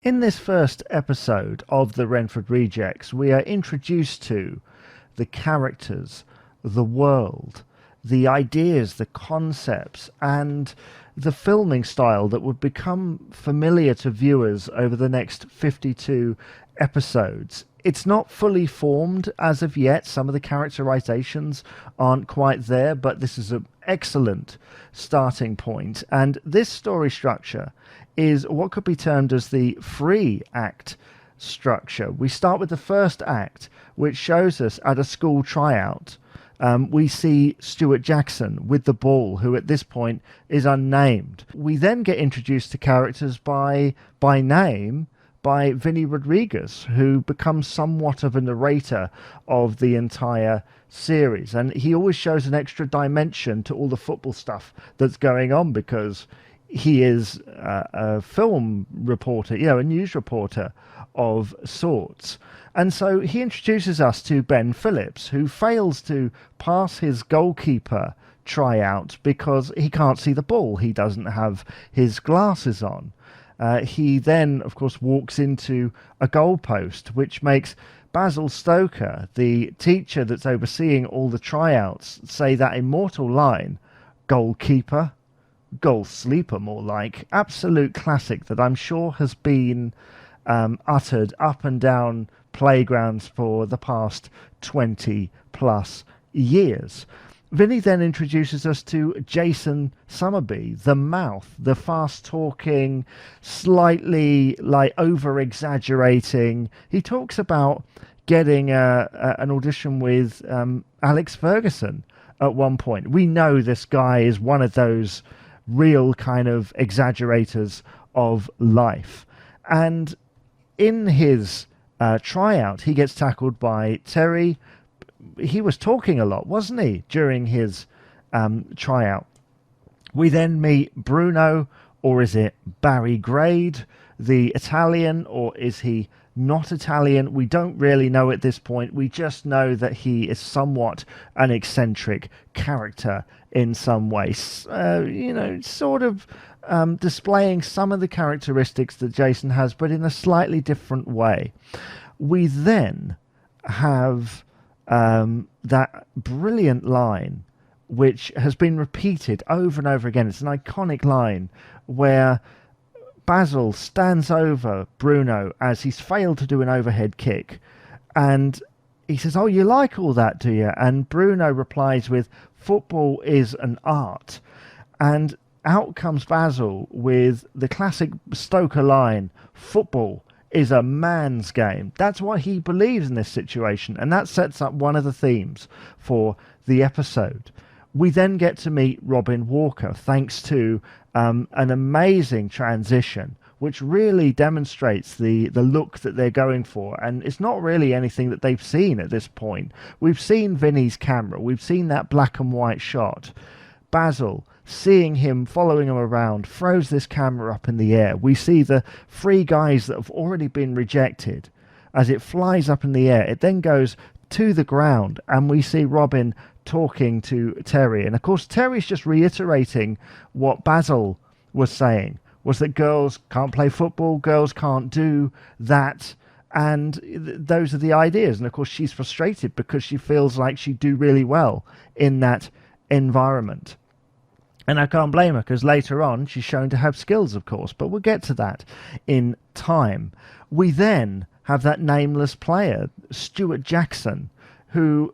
In this first episode of the Renford Rejects, we are introduced to the characters, the world, the ideas, the concepts, and the filming style that would become familiar to viewers over the next 52 episodes. It's not fully formed as of yet. Some of the characterizations aren't quite there, but this is an excellent starting point. And this story structure is what could be termed as the free act structure. We start with the first act, which shows us at a school tryout. We see Stuart Jackson with the ball, who at this point is unnamed. We then get introduced to characters by name by Vinny Rodriguez, who becomes somewhat of a narrator of the entire series. And he always shows an extra dimension to all the football stuff that's going on because he is a film reporter, a news reporter of sorts. And so he introduces us to Ben Phillips, who fails to pass his goalkeeper tryout because he can't see the ball. He doesn't have his glasses on. He then, of course, walks into a goalpost, which makes Basil Stoker, the teacher that's overseeing all the tryouts, say that immortal line, "Goalkeeper, goal sleeper," more like. Absolute classic that I'm sure has been uttered up and down playgrounds for the past 20 plus years. Vinny then introduces us to Jason Summerby, the mouth, the fast-talking, slightly over-exaggerating. He talks about getting an audition with Alex Ferguson at one point. We know this guy is one of those real kind of exaggerators of life. And in his tryout, he gets tackled by Terry. He was talking a lot, wasn't he, during his tryout? We then meet Bruno, or is it Barry Grade, the Italian, or is he not Italian? We don't really know at this point. We just know that he is somewhat an eccentric character in some ways, sort of displaying some of the characteristics that Jason has, but in a slightly different way. We then have that brilliant line, which has been repeated over and over again. It's an iconic line where Basil stands over Bruno as he's failed to do an overhead kick, and he says, "Oh, you like all that, do you?" And Bruno replies with, "Football is an art." And out comes Basil with the classic Stoker line, "Football is a man's game." That's what he believes in this situation, and that sets up one of the themes for the episode. We then get to meet Robin Walker, thanks to an amazing transition, which really demonstrates the look that they're going for. And it's not really anything that they've seen at this point. We've seen Vinny's camera. We've seen that black and white shot. Basil, seeing him, following him around, throws this camera up in the air. We see the three guys that have already been rejected. As it flies up in the air, it then goes to the ground, and we see Robin talking to Terry. And of course, Terry's just reiterating what Basil was saying, was that girls can't play football, girls can't do that, and those are the ideas. And of course, she's frustrated because she feels like she'd do really well in that environment. And I can't blame her, because later on she's shown to have skills, of course, but we'll get to that in time. We then have that nameless player, Stuart Jackson, who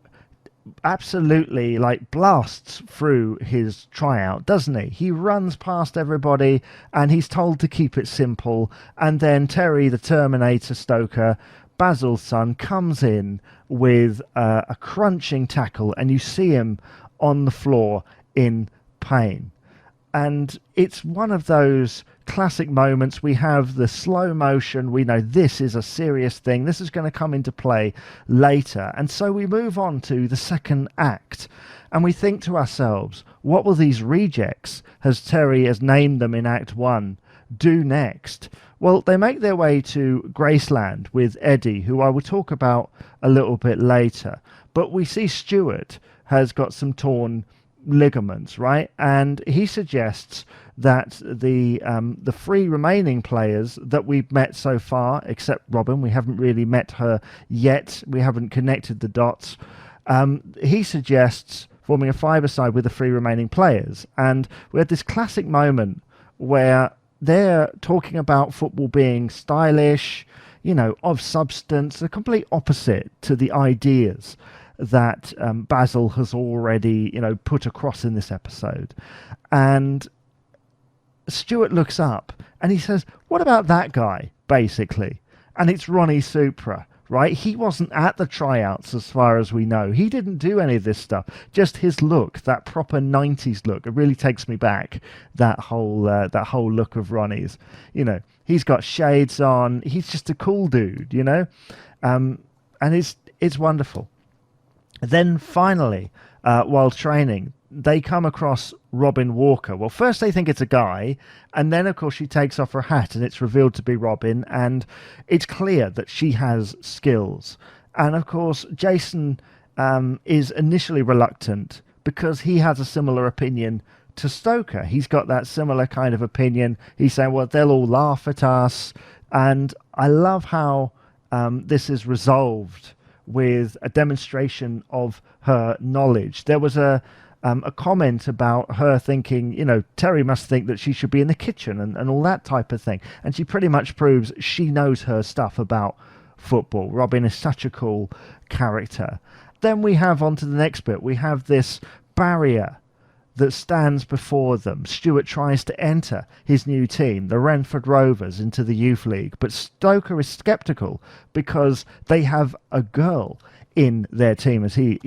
absolutely blasts through his tryout, doesn't he? He runs past everybody and he's told to keep it simple. And then Terry, the Terminator Stoker, Basil's son, comes in with a crunching tackle, and you see him on the floor in pain. And it's one of those classic moments. We have the slow motion. We know this is a serious thing. This is going to come into play later. And so we move on to the second act, and we think to ourselves, what will these rejects, as Terry has named them in Act 1, do next? Well, they make their way to Graceland with Eddie, who I will talk about a little bit later. But we see Stuart has got some torn ligaments, right? And he suggests that the 3 remaining players that we've met so far, except Robin, we haven't really met her yet. We haven't connected the dots. He suggests forming a 5-a-side with the 3 remaining players. And we had this classic moment where they're talking about football being stylish, of substance, the complete opposite to the ideas that Basil has already, put across in this episode. And Stuart looks up and he says, "What about that guy?" basically. And it's Ronnie Supra, right? He wasn't at the tryouts as far as we know. He didn't do any of this stuff. Just his look, that proper 90s look. It really takes me back, that whole look of Ronnie's. He's got shades on. He's just a cool dude, and it's wonderful. Then finally, while training, they come across Robin Walker. Well, first they think it's a guy, and then, of course, she takes off her hat, and it's revealed to be Robin, and it's clear that she has skills. And, of course, Jason is initially reluctant because he has a similar opinion to Stoker. He's got that similar kind of opinion. He's saying, well, they'll all laugh at us. And I love how this is resolved with a demonstration of her knowledge. There was a comment about her thinking, Terry must think that she should be in the kitchen and all that type of thing. And she pretty much proves she knows her stuff about football. Robin is such a cool character. Then we have, on to the next bit, we have this barrier that stands before them. Stuart tries to enter his new team, the Renford Rovers, into the Youth League, but Stoker is sceptical because they have a girl in their team, as he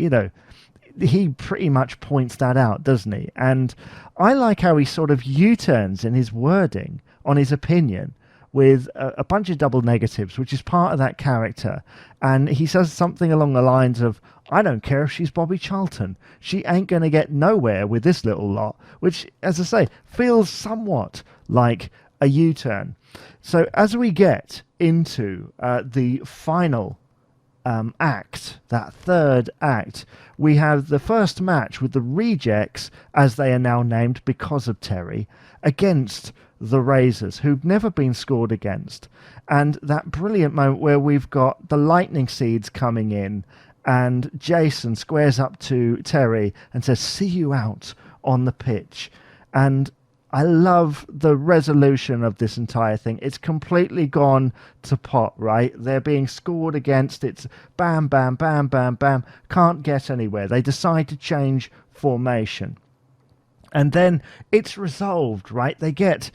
pretty much points that out, doesn't he? And I like how he sort of U-turns in his wording on his opinion with a bunch of double negatives, which is part of that character. And he says something along the lines of, "I don't care if she's Bobby Charlton. She ain't going to get nowhere with this little lot," which, as I say, feels somewhat like a U-turn. So as we get into the final act, that third act, we have the first match with the Rejects, as they are now named because of Terry, against the Razors, who've never been scored against. And that brilliant moment where we've got the lightning seeds coming in and Jason squares up to Terry and says, "See you out on the pitch." And I love the resolution of this entire thing. It's completely gone to pot, right? They're being scored against. It's bam, bam, bam, bam, bam. Can't get anywhere. They decide to change formation. And then it's resolved, right? They don't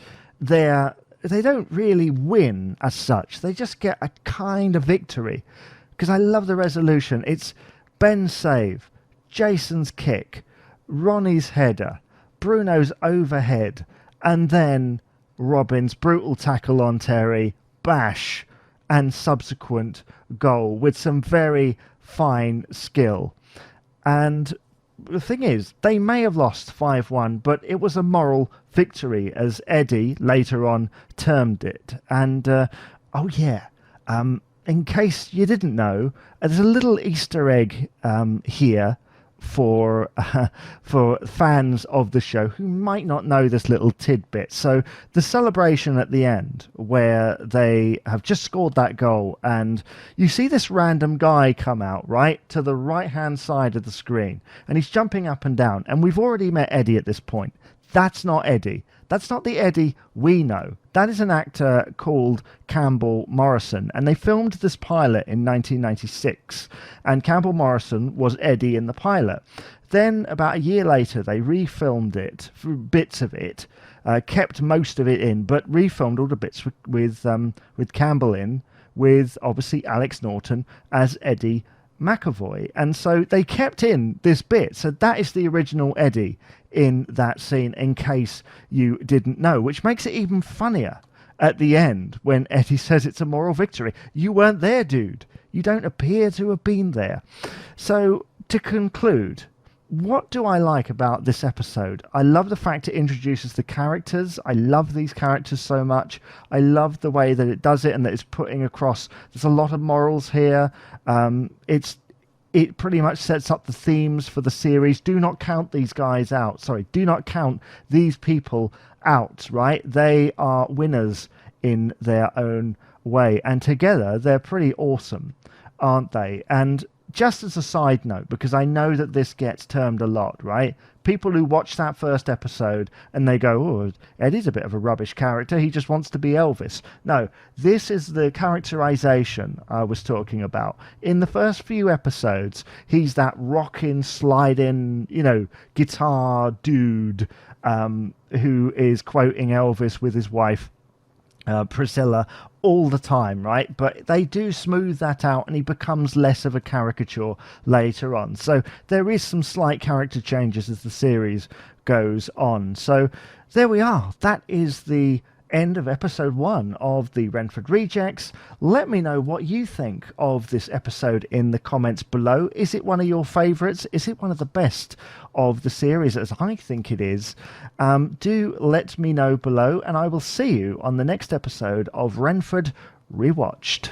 really win as such. They just get a kind of victory. Because I love the resolution. It's Ben's save, Jason's kick, Ronnie's header, Bruno's overhead, and then Robin's brutal tackle on Terry, bash, and subsequent goal with some very fine skill. And the thing is, they may have lost 5-1, but it was a moral victory, as Eddie later on termed it. And, in case you didn't know, there's a little Easter egg here for fans of the show who might not know this little tidbit. So the celebration at the end, where they have just scored that goal, and you see this random guy come out right to the right hand side of the screen, and he's jumping up and down, and we've already met Eddie at this point. That's not Eddie. That's not the Eddie we know. That is an actor called Campbell Morrison, and they filmed this pilot in 1996, and Campbell Morrison was Eddie in the pilot. Then, about a year later, they refilmed it, bits of it, kept most of it in, but refilmed all the bits with Campbell in, with obviously Alex Norton as Eddie McAvoy. And so they kept in this bit. So that is the original Eddie in that scene, in case you didn't know, which makes it even funnier at the end when Eddie says it's a moral victory. You weren't there, dude. You don't appear to have been there. So to conclude, what do I like about this episode? I love the fact it introduces the characters. I love these characters so much. I love the way that it does it and that it's putting across. There's a lot of morals here. it pretty much sets up the themes for the series. Do not count these guys out. Sorry, do not count these people out, right? They are winners in their own way, and together they're pretty awesome, aren't they? And just as a side note, because I know that this gets termed a lot, right? People who watch that first episode and they go, oh, Eddie's a bit of a rubbish character. He just wants to be Elvis. No, this is the characterization I was talking about. In the first few episodes, he's that rocking, sliding, guitar dude who is quoting Elvis with his wife, Priscilla, all the time, right? But they do smooth that out and he becomes less of a caricature later on. So there is some slight character changes as the series goes on. So there we are. That is the end of episode 1 of the Renford Rejects. Let me know what you think of this episode in the comments below. Is it one of your favourites? Is it one of the best of the series, as I think it is? Do let me know below, and I will see you on the next episode of Renford Rewatched.